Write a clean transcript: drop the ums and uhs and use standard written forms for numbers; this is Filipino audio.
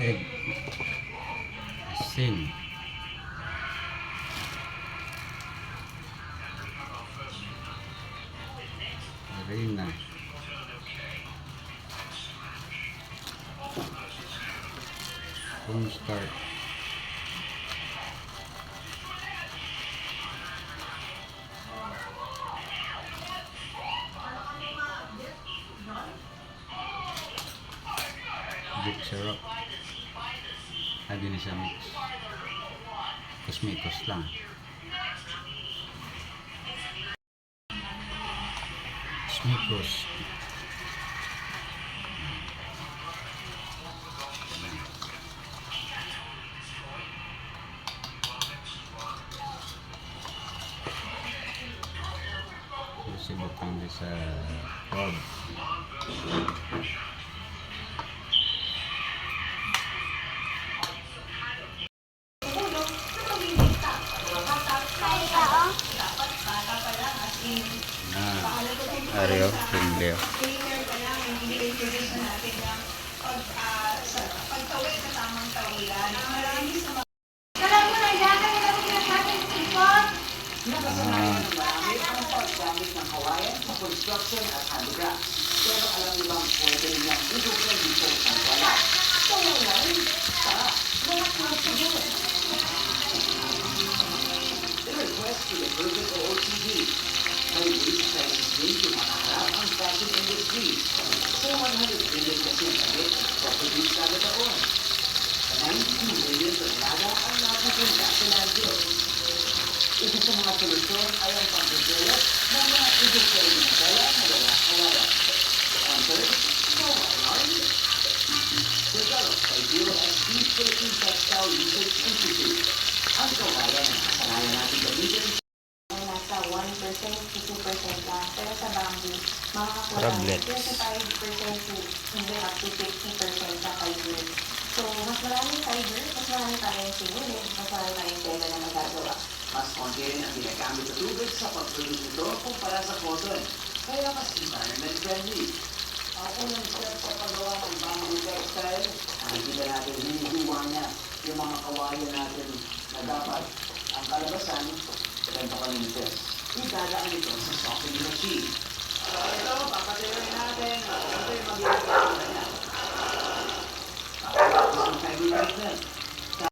Egg. Asin. Harina. Cornstarch. Beef syrup. Hindi na siya mix. Kusmikos lang. Kusmikos. Sibukang di sa crab. Ario, Pinleo. Pagtawid sa tamang tawiran. Marami sa mga nakasanayan ng marami ang paggamit ng kawayan sa construction at handicraft. Pero alam niyo bang pwede nilang isusin dito sa wala? Kawayan sa mga pagtawid. In request to the Perfect OOTD, may week sizes din pinakaharap ang fashion industry. 400 billion kasi ang agit sa produce kada taon. 92 million tonelada ang napupunta sa landfill. Isa sa mga solusyon ay ang pag-develop ng mga industrial na tela na wala kawayan. And third, no alarm. Developed by DOST Philippine Textile Research Institute. Ang kawayan ang kasanayan natin gamitin nasa 1% to 2% lang. Pero sa bamboo, makakakuha ng 35% to even up to 50% sa fiber. So, mas maraming fiber, mas marami tayong sinunod, mas marami tayong tela na magagawa. mas konti rin ang ginagamit na tubig sa pag-produce nito kumpara sa cotton. Kaya mas environment friendly. Ang unang step sa paggawa ng bamboo textile, nakikita natin hinihiwa niya yung mga kawayan natin na dapat ang kalabasan, ganito kalimutin. Idadaan ito sa softening machine. Ito, papatirin natin. Ito yung mag-iwag na niya. Tapos ang fiber natin.